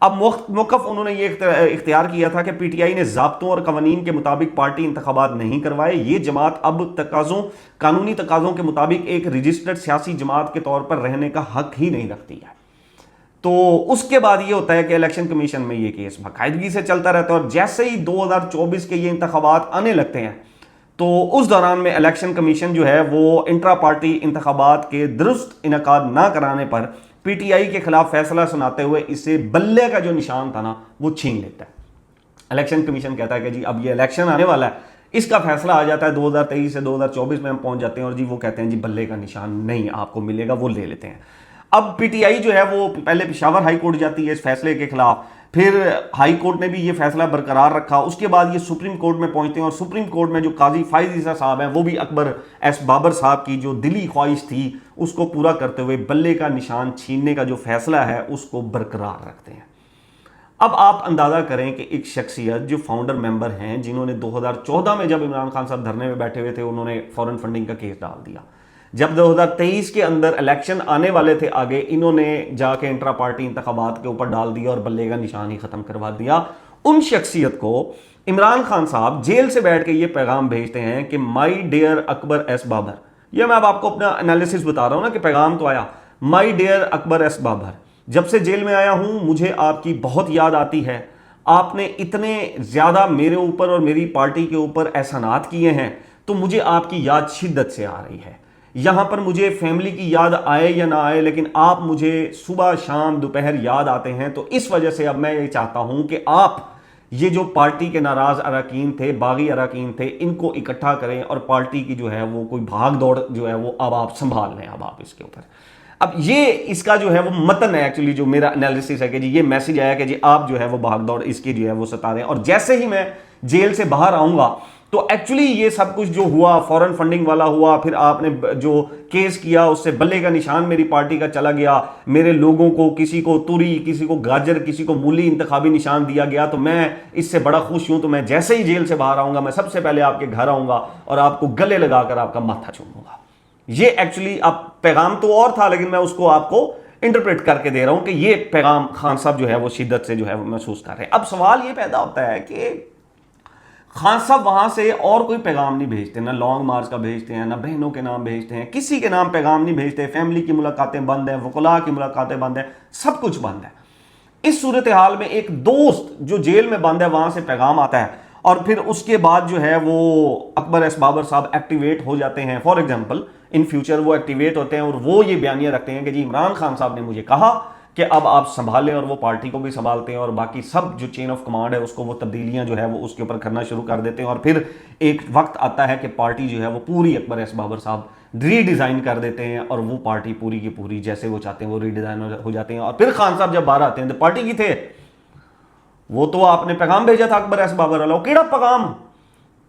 اب موقف انہوں نے یہ اختیار کیا تھا کہ پی ٹی آئی نے ضابطوں اور قوانین کے مطابق پارٹی انتخابات نہیں کروائے، یہ جماعت اب قانونی تقاضوں کے مطابق ایک رجسٹرڈ سیاسی جماعت کے طور پر رہنے کا حق ہی نہیں رکھتی ہے۔ تو اس کے بعد یہ ہوتا ہے کہ الیکشن کمیشن میں یہ کیس باقاعدگی سے چلتا رہتا ہے، اور جیسے ہی 2024 کے یہ انتخابات آنے لگتے ہیں تو اس دوران میں الیکشن کمیشن جو ہے وہ انٹرا پارٹی انتخابات کے درست انعقاد نہ کرانے پر پی ٹی آئی کے خلاف فیصلہ سناتے ہوئے اسے بلے کا جو نشان تھا نا وہ چھین لیتا ہے۔ الیکشن کمیشن کہتا ہے کہ جی اب یہ الیکشن آنے والا ہے، اس کا فیصلہ آ جاتا ہے 2023 سے 2024 میں ہم پہنچ جاتے ہیں، اور جی وہ کہتے ہیں جی بلے کا نشان نہیں آپ کو ملے گا، وہ لے لیتے ہیں۔ اب پی ٹی آئی جو ہے وہ پہلے پشاور ہائی کورٹ جاتی ہے اس فیصلے کے خلاف، پھر ہائی کورٹ نے بھی یہ فیصلہ برقرار رکھا، اس کے بعد یہ سپریم کورٹ میں پہنچتے ہیں، اور سپریم کورٹ میں جو قاضی فائز عیسیٰ صاحب ہیں وہ بھی اکبر ایس بابر صاحب کی جو دلی خواہش تھی اس کو پورا کرتے ہوئے بلے کا نشان چھیننے کا جو فیصلہ ہے اس کو برقرار رکھتے ہیں۔ اب آپ اندازہ کریں کہ ایک شخصیت جو فاؤنڈر ممبر ہیں، جنہوں نے 2014 میں جب عمران خان صاحب دھرنے میں بیٹھے ہوئے تھے انہوں نے فورن فنڈنگ کا کیس ڈال دیا، جب 2023 کے اندر الیکشن آنے والے تھے آگے، انہوں نے جا کے انٹرا پارٹی انتخابات کے اوپر ڈال دیا اور بلے کا نشان ہی ختم کروا دیا۔ ان شخصیت کو عمران خان صاحب جیل سے بیٹھ کے یہ پیغام بھیجتے ہیں کہ my dear Akbar S Babar, یہ میں اب آپ کو اپنا انالیسس بتا رہا ہوں نا کہ پیغام تو آیا، my dear Akbar S Babar, جب سے جیل میں آیا ہوں مجھے آپ کی بہت یاد آتی ہے، آپ نے اتنے زیادہ میرے اوپر اور میری پارٹی کے اوپر احسانات کیے ہیں تو مجھے آپ کی یاد شدت سے آ رہی ہے۔ یہاں پر مجھے فیملی کی یاد آئے یا نہ آئے لیکن آپ مجھے صبح شام دوپہر یاد آتے ہیں، تو اس وجہ سے اب میں یہ چاہتا ہوں کہ آپ یہ جو پارٹی کے ناراض اراکین تھے، باغی اراکین تھے، ان کو اکٹھا کریں اور پارٹی کی جو ہے وہ کوئی بھاگ دوڑ جو ہے وہ اب آپ سنبھال لیں، اب آپ اس کے اوپر۔ اب یہ اس کا جو ہے وہ متن ہے ایکچولی جو میرا انالیسس ہے کہ جی یہ میسج آیا کہ جی آپ جو ہے وہ بھاگ دوڑ اس کی جو ہے وہ ستا رہے ہیں، اور جیسے ہی میں جیل سے باہر آؤں گا تو ایکچولی یہ سب کچھ جو ہوا فورن فنڈنگ والا ہوا، پھر آپ نے جو کیس کیا اس سے بلے کا نشان میری پارٹی کا چلا گیا، میرے لوگوں کو کسی کو توری، کسی کو گاجر، کسی کو مولی انتخابی نشان دیا گیا، تو میں اس سے بڑا خوش ہوں۔ تو میں جیسے ہی جیل سے باہر آؤں گا میں سب سے پہلے آپ کے گھر آؤں گا اور آپ کو گلے لگا کر آپ کا ماتھا چوموں گا۔ یہ ایکچولی اب پیغام تو اور تھا لیکن میں اس کو آپ کو انٹرپریٹ کر کے دے رہا ہوں کہ یہ پیغام خان صاحب جو ہے وہ شدت سے جو ہے وہ محسوس کر رہے ہیں۔ اب سوال یہ پیدا ہوتا ہے کہ خان صاحب وہاں سے اور کوئی پیغام نہیں بھیجتے، نہ لانگ مارچ کا بھیجتے ہیں، نہ بہنوں کے نام بھیجتے ہیں، کسی کے نام پیغام نہیں بھیجتے، فیملی کی ملاقاتیں بند ہیں، وکلاء کی ملاقاتیں بند ہیں، سب کچھ بند ہے۔ اس صورتحال میں ایک دوست جو جیل میں بند ہے وہاں سے پیغام آتا ہے، اور پھر اس کے بعد جو ہے وہ اکبر ایس بابر صاحب ایکٹیویٹ ہو جاتے ہیں، فار ایگزامپل ان فیوچر وہ ایکٹیویٹ ہوتے ہیں اور وہ یہ بیانیہ رکھتے ہیں کہ جی عمران خان صاحب نے مجھے کہا کہ اب آپ سنبھالیں، اور وہ پارٹی کو بھی سنبھالتے ہیں اور باقی سب جو چین آف کمانڈ ہے اس کو وہ تبدیلیاں جو ہے وہ اس کے اوپر کرنا شروع کر دیتے ہیں، اور پھر ایک وقت آتا ہے کہ پارٹی جو ہے وہ پوری اکبر ایس بابر صاحب ری ڈیزائن کر دیتے ہیں، اور وہ پارٹی پوری کی پوری جیسے وہ چاہتے ہیں وہ ری ڈیزائن ہو جاتے ہیں۔ اور پھر خان صاحب جب باہر آتے ہیں تو پارٹی کی تھے وہ تو آپ نے پیغام بھیجا تھا اکبر ایس بابر والا، کیڑا پیغام؟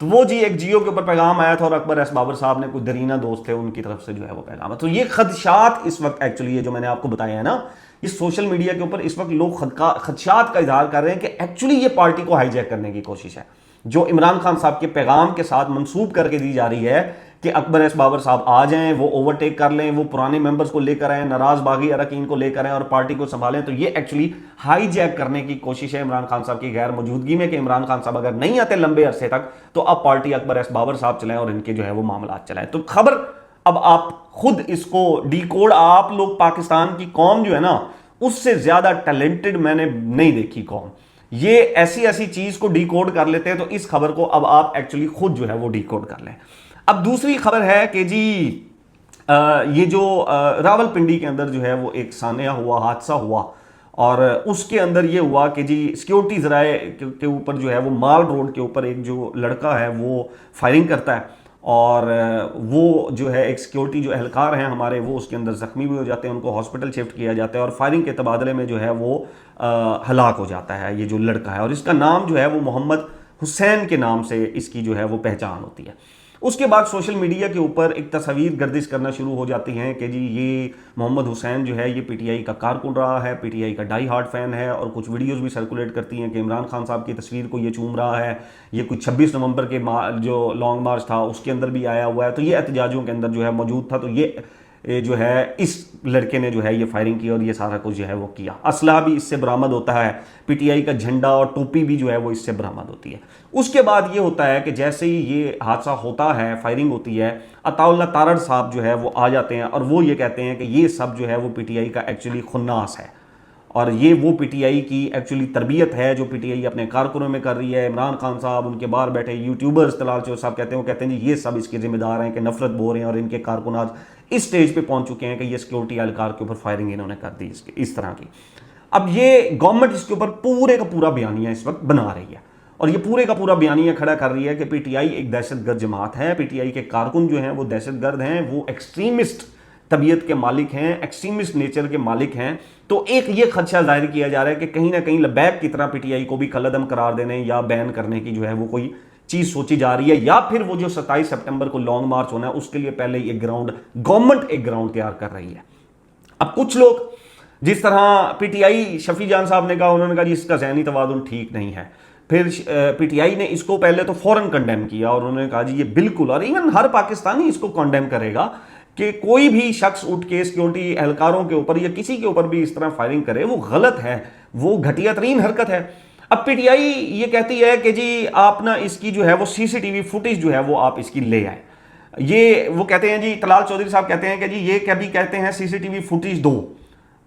تو وہ جی ایک جیو کے اوپر پیغام آیا تھا اور اکبر ایس بابر صاحب نے کوئی درینہ دوست تھے ان کی طرف سے جو ہے وہ پیغام ہے۔ تو یہ خدشات اس وقت ایکچولی یہ جو میں نے آپ کو بتایا ہے نا، یہ سوشل میڈیا کے اوپر اس وقت لوگ خدشات کا اظہار کر رہے ہیں کہ ایکچولی یہ پارٹی کو ہائی جیک کرنے کی کوشش ہے، جو عمران خان صاحب کے پیغام کے ساتھ منسوب کر کے دی جا رہی ہے کہ اکبر ایس بابر صاحب آ جائیں، وہ اوورٹیک کر لیں، وہ پرانے ممبرز کو لے کر آئیں، ناراض باغی اراکین کو لے کر آئیں اور پارٹی کو سنبھالیں۔ تو یہ ایکچولی ہائی جیک کرنے کی کوشش ہے عمران خان صاحب کی غیر موجودگی میں، کہ عمران خان صاحب اگر نہیں آتے لمبے عرصے تک تو اب پارٹی اکبر ایس بابر صاحب چلائیں اور ان کے جو ہے وہ معاملات چلائیں۔ تو خبر اب آپ خود اس کو ڈی کوڈ، آپ لوگ پاکستان کی قوم جو ہے نا اس سے زیادہ ٹیلنٹڈ میں نے نہیں دیکھی قوم، یہ ایسی چیز کو ڈی کوڈ کر لیتے ہیں۔ تو اس خبر کو اب آپ ایکچولی خود جو ہے وہ ڈی کوڈ کر لیں۔ اب دوسری خبر ہے کہ جی یہ جو راول پنڈی کے اندر جو ہے وہ ایک سانحہ ہوا، حادثہ ہوا، اور اس کے اندر یہ ہوا کہ جی سیکیورٹی ذرائع کے اوپر جو ہے وہ مال روڈ کے اوپر ایک جو لڑکا ہے وہ فائرنگ کرتا ہے، اور وہ جو ہے ایک سیکیورٹی جو اہلکار ہیں ہمارے وہ اس کے اندر زخمی بھی ہو جاتے ہیں، ان کو ہاسپٹل شفٹ کیا جاتا ہے، اور فائرنگ کے تبادلے میں جو ہے وہ ہلاک ہو جاتا ہے یہ جو لڑکا ہے، اور اس کا نام جو ہے وہ محمد حسین کے نام سے اس کی جو ہے وہ پہچان ہوتی ہے۔ اس کے بعد سوشل میڈیا کے اوپر ایک تصاویر گردش کرنا شروع ہو جاتی ہیں کہ جی یہ محمد حسین جو ہے یہ پی ٹی آئی کا کارکن رہا ہے، پی ٹی آئی کا ڈائی ہارڈ فین ہے، اور کچھ ویڈیوز بھی سرکولیٹ کرتی ہیں کہ عمران خان صاحب کی تصویر کو یہ چوم رہا ہے، یہ کچھ 26 نومبر کے جو لانگ مارچ تھا اس کے اندر بھی آیا ہوا ہے، تو یہ احتجاجوں کے اندر جو ہے موجود تھا۔ تو یہ جو ہے اس لڑکے نے جو ہے یہ فائرنگ کی اور یہ سارا کچھ جو ہے وہ کیا. اسلحہ بھی اس سے برآمد ہوتا ہے, پی ٹی آئی کا جھنڈا اور ٹوپی بھی جو ہے وہ اس سے برآمد ہوتی ہے. اس کے بعد یہ ہوتا ہے کہ جیسے ہی یہ حادثہ ہوتا ہے, فائرنگ ہوتی ہے, عطا اللہ تارڑ صاحب جو ہے وہ آ جاتے ہیں اور وہ یہ کہتے ہیں کہ یہ سب جو ہے وہ پی ٹی آئی کا ایکچولی خناس ہے, اور یہ وہ پی ٹی آئی کی ایکچولی تربیت ہے جو پی ٹی آئی اپنے کارکنوں میں کر رہی ہے. عمران خان صاحب, ان کے باہر بیٹھے یوٹیوبرز طلال چور صاحب کہتے ہیں جی یہ سب اس کے ذمہ دار ہیں کہ نفرت بو رہے ہیں, اور ان کے کارکن آج اس سٹیج پہ پہنچ چکے ہیں کہ یہ سیکورٹی اہلکار کے اوپر فائرنگ انہوں نے کر دی اس طرح کی. اب یہ گورنمنٹ اس کے اوپر پورے کا پورا بیانیہ اس وقت بنا رہی ہے, اور یہ پورے کا پورا بیانیہ کھڑا کر رہی ہے کہ پی ٹی آئی ایک دہشت گرد جماعت ہے, پی ٹی آئی کے کارکن جو ہیں وہ دہشت گرد ہیں, وہ ایکسٹریمسٹ طبیعت کے مالک ہیں, ایکسٹریمسٹ نیچر کے مالک ہیں. تو ایک یہ خدشہ ظاہر کیا جا رہا ہے کہ کہیں نہ کہیں لبیک کی طرح پی ٹی آئی کو بھی کالعدم قرار دینے یا بین کرنے کی جو ہے وہ کوئی چیز سوچی جا رہی ہے, یا پھر وہ جو 27 سپٹمبر کو لانگ مارچ ہونا ہے اس کے لیے پہلے یہ گورنمنٹ ایک گراؤنڈ تیار کر رہی ہے. اب کچھ لوگ جس طرح پی ٹی آئی, شفیع جان صاحب نے کہا, انہوں نے کہا جی اس کا ذہنی توازن ٹھیک نہیں ہے. پھر پی ٹی آئی نے اس کو پہلے تو فوراً کنڈیم کیا اور انہوں نے کہا جی یہ بالکل, اور ایون ہر پاکستانی اس کو کنڈیم کرے گا کہ کوئی بھی شخص اٹھ کے سیکورٹی اہلکاروں کے اوپر یا کسی کے اوپر بھی اس طرح فائرنگ کرے وہ غلط ہے, وہ گھٹیا ترین حرکت ہے. اب پی ٹی آئی یہ کہتی ہے کہ جی آپ نا اس کی جو ہے وہ سی سی ٹی وی فوٹیج جو ہے وہ آپ اس کی لے آئے. یہ وہ کہتے ہیں جی, طلال چودھری صاحب کہتے ہیں کہ جی یہ کبھی کہتے ہیں سی سی ٹی وی فوٹیج دو.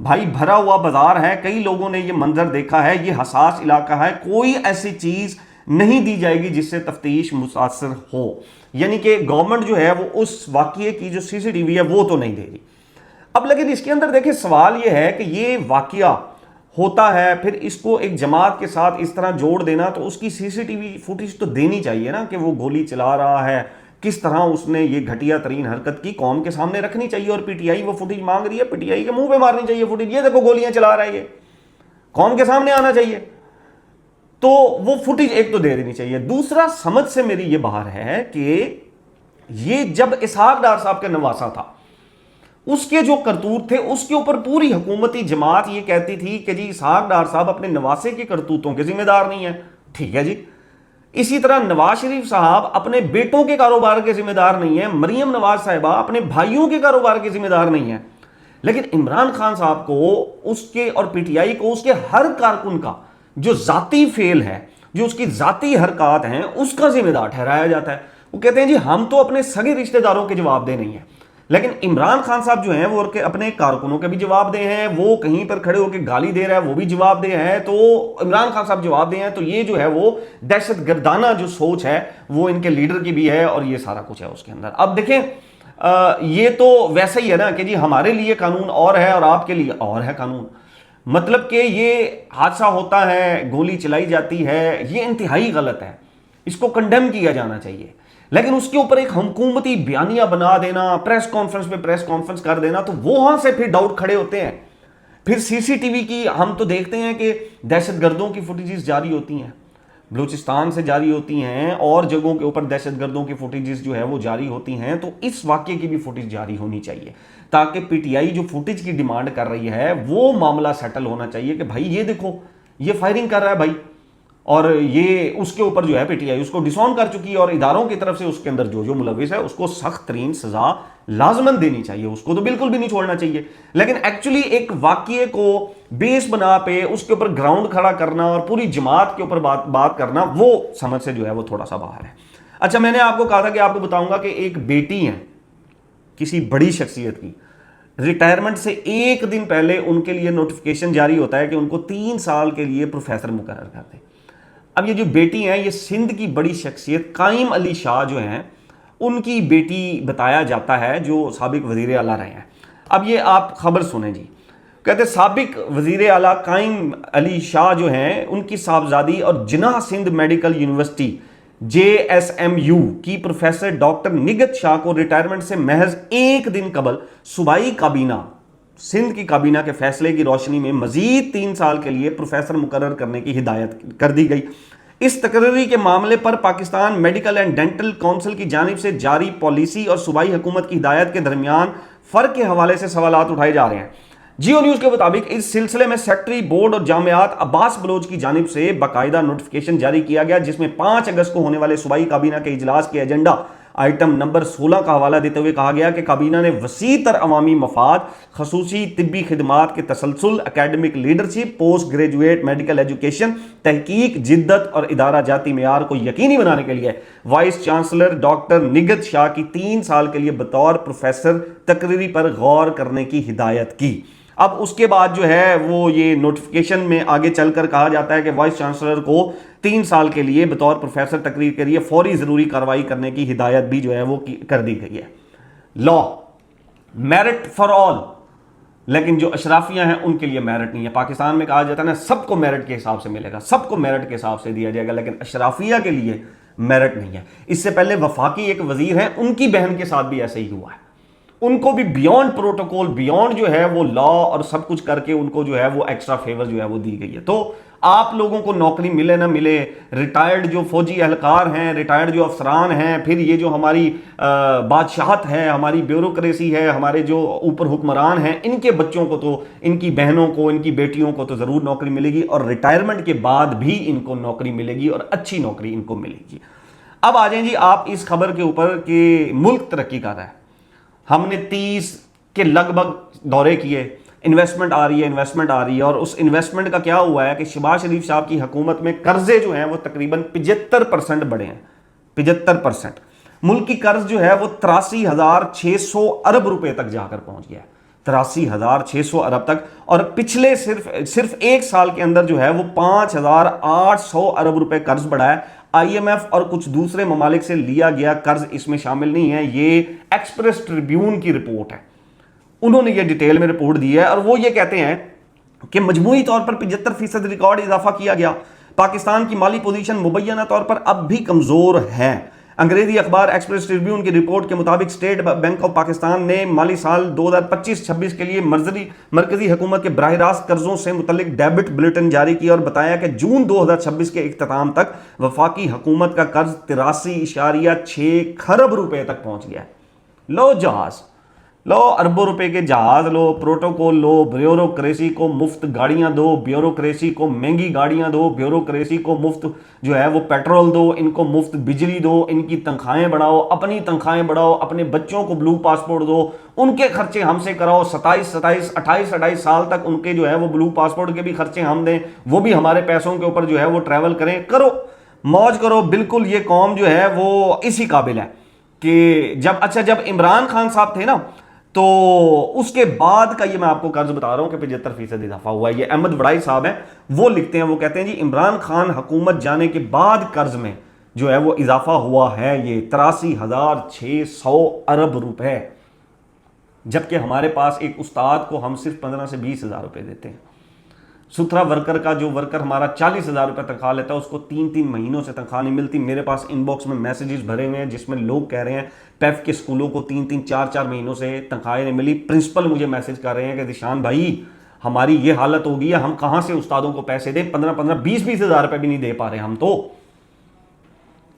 بھائی بھرا ہوا بازار ہے, کئی لوگوں نے یہ منظر دیکھا ہے, یہ حساس علاقہ ہے, کوئی ایسی چیز نہیں دی جائے گی جس سے تفتیش متاثر ہو. یعنی کہ گورنمنٹ جو ہے وہ اس واقعے کی جو سی سی ٹی وی ہے وہ تو نہیں دے گی. اب لیکن اس کے اندر دیکھیں سوال یہ ہے کہ یہ واقعہ ہوتا ہے, پھر اس کو ایک جماعت کے ساتھ اس طرح جوڑ دینا, تو اس کی سی سی ٹی وی فوٹیج تو دینی چاہیے نا, کہ وہ گولی چلا رہا ہے, کس طرح اس نے یہ گھٹیا ترین حرکت کی, قوم کے سامنے رکھنی چاہیے. اور پی ٹی آئی وہ فوٹیج مانگ رہی ہے, پی ٹی آئی کے منہ پہ مارنی چاہیے فوٹیج, یہ دیکھو گولیاں چلا رہا ہے, یہ قوم کے سامنے آنا چاہیے. تو وہ فوٹیج ایک تو دے دینی چاہیے. دوسرا سمجھ سے میری یہ باہر ہے کہ یہ جب اسحاق ڈار صاحب کا نواسا تھا, اس کے جو کرتوت تھے اس کے اوپر پوری حکومتی جماعت یہ کہتی تھی کہ جی اسحاق ڈار صاحب اپنے نواسے کے کرتوتوں کے ذمہ دار نہیں ہیں. ٹھیک ہے جی. اسی طرح نواز شریف صاحب اپنے بیٹوں کے کاروبار کے ذمہ دار نہیں ہیں, مریم نواز صاحبہ اپنے بھائیوں کے کاروبار کے ذمہ دار نہیں ہیں. لیکن عمران خان صاحب کو اس کے اور پی ٹی آئی کو اس کے ہر کارکن کا جو ذاتی فیل ہے, جو اس کی ذاتی حرکات ہیں, اس کا ذمہ دار ٹھہرایا جاتا ہے. وہ کہتے ہیں جی ہم تو اپنے سگے رشتہ داروں کے جواب دہ نہیں ہیں, لیکن عمران خان صاحب جو ہیں وہ اپنے کارکنوں کے بھی جواب دہ ہیں, وہ کہیں پر کھڑے ہو کے گالی دے رہا ہے وہ بھی جواب دہ ہے, تو عمران خان صاحب جواب دہ ہیں. تو یہ جو ہے وہ دہشت گردانہ جو سوچ ہے وہ ان کے لیڈر کی بھی ہے, اور یہ سارا کچھ ہے اس کے اندر. اب دیکھیں یہ تو ویسا ہی ہے نا کہ جی ہمارے لیے قانون اور ہے اور آپ کے لیے اور ہے قانون. مطلب کہ یہ حادثہ ہوتا ہے, گولی چلائی جاتی ہے, یہ انتہائی غلط ہے, اس کو کنڈیم کیا جانا چاہیے. لیکن اس کے اوپر ایک حکومتی بیانیہ بنا دینا, پریس کانفرنس پہ پریس کانفرنس کر دینا, تو وہاں سے پھر ڈاؤٹ کھڑے ہوتے ہیں. پھر سی سی ٹی وی کی ہم تو دیکھتے ہیں کہ دہشت گردوں کی فوٹیجز جاری ہوتی ہیں, بلوچستان سے جاری ہوتی ہیں, اور جگہوں کے اوپر دہشت گردوں کی فوٹیجز جو ہے وہ جاری ہوتی ہیں. تو اس واقعے کی بھی فوٹیج جاری ہونی چاہیے, تاکہ پی ٹی آئی جو فوٹیج کی ڈیمانڈ کر رہی ہے وہ معاملہ سیٹل ہونا چاہیے کہ بھائی یہ دیکھو یہ فائرنگ کر رہا ہے بھائی, اور یہ اس کے اوپر جو ہے پی ٹی آئی اس کو ڈسون کر چکی ہے, اور اداروں کی طرف سے اس کے اندر جو ملوث ہے اس کو سخت ترین سزا لازماً دینی چاہیے, اس کو تو بالکل بھی نہیں چھوڑنا چاہیے. لیکن ایکچولی ایک واقعے کو بیس بنا پہ اس کے اوپر گراؤنڈ کھڑا کرنا اور پوری جماعت کے اوپر بات کرنا, وہ سمجھ سے جو ہے وہ تھوڑا سا باہر ہے. اچھا, میں نے آپ کو کہا تھا کہ آپ کو بتاؤں گا کہ ایک بیٹی ہیں کسی بڑی شخصیت کی, ریٹائرمنٹ سے ایک دن پہلے ان کے لیے نوٹیفیکیشن جاری ہوتا ہے کہ ان کو 3 سال کے لیے پروفیسر مقرر کر دیں. اب یہ جو بیٹی ہیں یہ سندھ کی بڑی شخصیت قائم علی شاہ جو ہیں ان کی بیٹی بتایا جاتا ہے, جو سابق وزیر اعلیٰ رہے ہیں. اب یہ آپ خبر سنیں جی. کہتے سابق وزیر اعلیٰ قائم علی شاہ جو ہیں ان کی صاحبزادی اور جناح سندھ میڈیکل یونیورسٹی JSMU کی پروفیسر ڈاکٹر نگت شاہ کو ریٹائرمنٹ سے محض ایک دن قبل صوبائی کابینہ سندھ کی کابینہ کے فیصلے کی روشنی میں مزید 3 سال کے لیے پروفیسر مقرر کرنے کی ہدایت کر دی گئی. اس تقرری کے معاملے پر Pakistan medical and dental council کی جانب سے جاری پالیسی اور صوبائی حکومت کی ہدایت کے درمیان فرق کے حوالے سے سوالات اٹھائے جا رہے ہیں. جیو نیوز کے مطابق اس سلسلے میں سیکٹری بورڈ اور جامعات عباس بلوچ کی جانب سے باقاعدہ نوٹیفیکیشن جاری کیا گیا, جس میں 5 اگست کو ہونے والے صوبائی کابینہ کے اجلاس کے ایجنڈا آئٹم نمبر 16 کا حوالہ دیتے ہوئے کہا گیا کہ کابینہ نے وسیع تر عوامی مفاد، خصوصی طبی خدمات کے تسلسل، academic leadership, post graduate medical education, تحقیق، جدت اور ادارہ جاتی معیار کو یقینی بنانے کے لیے وائس چانسلر ڈاکٹر نگہت شاہ کی 3 سال کے لیے بطور پروفیسر تقرری پر غور کرنے کی ہدایت کی۔ اب اس کے بعد جو ہے وہ یہ نوٹیفیکیشن میں آگے چل کر کہا جاتا ہے کہ وائس چانسلر کو 3 سال کے لیے بطور پروفیسر تقریر کے لیے فوری ضروری کارروائی کرنے کی ہدایت بھی جو ہے وہ کر دی گئی ہے۔ لا میرٹ فار آل، لیکن جو اشرافیہ ہیں ان کے لیے میرٹ نہیں ہے۔ پاکستان میں کہا جاتا ہے نا سب کو میرٹ کے حساب سے ملے گا، سب کو میرٹ کے حساب سے دیا جائے گا، لیکن اشرافیہ کے لیے میرٹ نہیں ہے۔ اس سے پہلے وفاقی ایک وزیر ہیں، ان کی بہن کے ساتھ بھی ایسے ہی ہوا ہے، ان کو بھی بیونڈ پروٹوکول، بیونڈ جو ہے وہ لا اور سب کچھ کر کے ان کو جو ہے وہ ایکسٹرا فیور جو ہے وہ دی گئی ہے۔ تو آپ لوگوں کو نوکری ملے نہ ملے، ریٹائرڈ جو فوجی اہلکار ہیں، ریٹائرڈ جو افسران ہیں، پھر یہ جو ہماری بادشاہت ہے، ہماری بیوروکریسی ہے، ہمارے جو اوپر حکمران ہیں، ان کے بچوں کو تو، ان کی بہنوں کو، ان کی بیٹیوں کو تو ضرور نوکری ملے گی، اور ریٹائرمنٹ کے بعد بھی ان کو نوکری ملے گی، اور اچھی نوکری ان کو ملے گی۔ اب آ جائیں جی آپ اس خبر کے اوپر کہ ملک ترقی کر رہا ہے۔ ہم نے 30 کے لگ بھگ دورے کیے، انویسٹمنٹ آ رہی ہے، اور اس انویسٹمنٹ کا کیا ہوا ہے کہ شہباز شریف صاحب کی حکومت میں قرضے جو ہیں وہ تقریباً 75% بڑھے ہیں، 75%۔ ملک کی قرض جو ہے وہ 83,600 ارب روپے تک جا کر پہنچ گیا ہے، 83,600 ارب تک، اور پچھلے صرف 1 سال کے اندر جو ہے وہ 5,800 ارب روپے قرض بڑھا ہے۔ آئی ایم ایف اور کچھ دوسرے ممالک سے لیا گیا قرض اس میں شامل نہیں ہے، یہ ایکسپریس ٹریبیون کی رپورٹ ہے، انہوں نے یہ ڈیٹیل میں رپورٹ دی ہے، اور وہ یہ کہتے ہیں کہ مجموعی طور پر 75% ریکارڈ اضافہ کیا گیا۔ پاکستان کی مالی پوزیشن مبینہ طور پر اب بھی کمزور ہے۔ انگریزی اخبار ایکسپریس ٹریبیون کی رپورٹ کے مطابق اسٹیٹ بینک آف پاکستان نے مالی سال 2025-26 کے لیے مرکزی حکومت کے براہ راست قرضوں سے متعلق ڈیبٹ بلیٹن جاری کیا، اور بتایا کہ جون 2026 کے اختتام تک وفاقی حکومت کا قرض 83.6 کھرب روپے تک پہنچ گیا ہے۔ لو جہاز لو، اربوں روپے کے جہاز لو، پروٹوکول لو، بیوروکریسی کو مفت گاڑیاں دو، بیوروکریسی کو مہنگی گاڑیاں دو، بیوروکریسی کو مفت جو ہے وہ پیٹرول دو، ان کو مفت بجلی دو، ان کی تنخواہیں بڑھاؤ، اپنی تنخواہیں بڑھاؤ، اپنے بچوں کو بلو پاسپورٹ دو، ان کے خرچے ہم سے کراؤ، 28 سال تک ان کے جو ہے وہ بلو پاسپورٹ کے بھی خرچے ہم دیں، وہ بھی ہمارے پیسوں کے اوپر جو ہے وہ ٹریول کریں، کرو موج کرو۔ بالکل یہ قوم جو ہے وہ اسی قابل ہے کہ جب عمران خان صاحب تھے نا، تو اس کے بعد کا یہ میں آپ کو قرض بتا رہا ہوں کہ 75% اضافہ ہوا ہے۔ یہ احمد وڑائی صاحب ہیں، وہ لکھتے ہیں، وہ کہتے ہیں جی عمران خان حکومت جانے کے بعد قرض میں جو ہے وہ اضافہ ہوا ہے یہ 83,600 ارب روپے، جبکہ ہمارے پاس ایک استاد کو ہم صرف 15 سے 20,000 روپے دیتے ہیں۔ ستھرا ورکر کا جو ورکر ہمارا 40,000 روپے تنخواہ لیتا ہے، اس کو 3 مہینوں سے تنخواہ نہیں ملتی۔ میرے پاس ان باکس میں میسیجز بھرے ہوئے ہیں جس میں لوگ کہہ رہے ہیں پیف کے اسکولوں کو 3-4 مہینوں سے تنخواہیں نہیں ملی۔ پرنسپل مجھے میسج کر رہے ہیں کہ ذیشان بھائی ہماری یہ حالت ہو گئی ہے، ہم کہاں سے استادوں کو پیسے دیں، 15 20 ہزار روپے بھی نہیں دے پا رہے ہم۔ تو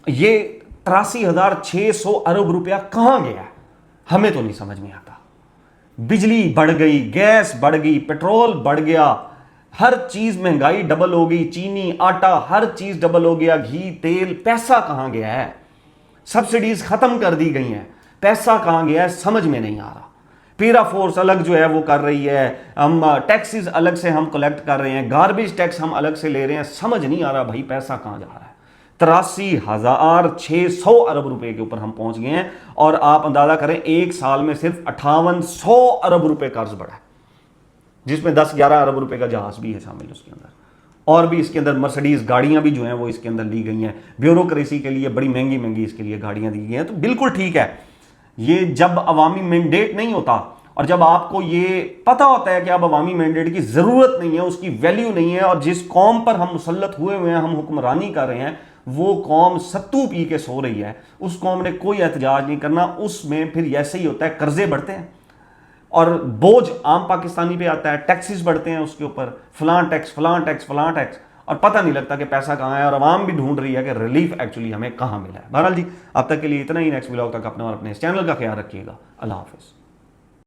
یہ 83,600 ارب روپیہ کہاں گیا ہے ہمیں تو نہیں سمجھ میں آتا۔ بجلی بڑھ گئی، گیس بڑھ گئی، پیٹرول بڑھ گیا، ہر چیز مہنگائی ڈبل ہو گئی، چینی، آٹا، ہر چیز ڈبل ہو گیا، گھی، تیل، پیسہ کہاں گیا ہے؟ سبسڈیز ختم کر دی گئی ہیں، پیسہ کہاں گیا ہے سمجھ میں نہیں آ رہا۔ پیرا فورس الگ جو ہے وہ کر رہی ہے، ہم ٹیکسز الگ سے ہم کلیکٹ کر رہے ہیں، گاربیج ٹیکس ہم الگ سے لے رہے ہیں، سمجھ نہیں آ رہا بھائی پیسہ کہاں جا رہا ہے۔ 83,600 ارب روپے کے اوپر ہم پہنچ گئے ہیں، اور آپ اندازہ کریں 1 سال میں صرف 5800 ارب روپے قرض بڑھا ہے، جس میں 10-11 ارب روپے کا جہاز بھی ہے شامل اس کے اندر، اور بھی اس کے اندر مرسڈیز گاڑیاں بھی جو ہیں وہ اس کے اندر لی گئی ہیں، بیوروکریسی کے لیے بڑی مہنگی اس کے لیے گاڑیاں دی گئی ہیں۔ تو بالکل ٹھیک ہے، یہ جب عوامی مینڈیٹ نہیں ہوتا، اور جب آپ کو یہ پتہ ہوتا ہے کہ اب عوامی مینڈیٹ کی ضرورت نہیں ہے، اس کی ویلیو نہیں ہے، اور جس قوم پر ہم مسلط ہوئے ہیں، ہم حکمرانی کر رہے ہیں، وہ قوم ستو پی کے سو رہی ہے، اس قوم نے کوئی احتجاج نہیں کرنا، اس میں پھر ایسے ہی ہوتا ہے، قرضے بڑھتے ہیں اور بوجھ عام پاکستانی پہ آتا ہے، ٹیکسز بڑھتے ہیں اس کے اوپر، فلاں ٹیکس، اور پتہ نہیں لگتا کہ پیسہ کہاں ہے، اور عوام بھی ڈھونڈ رہی ہے کہ ریلیف ایکچولی ہمیں کہاں ملا ہے۔ بہرحال جی اب تک کے لیے اتنا ہی، نیکسٹ ولاگ تک اپنا اور اپنے اس چینل کا خیال رکھیے گا۔ اللہ حافظ۔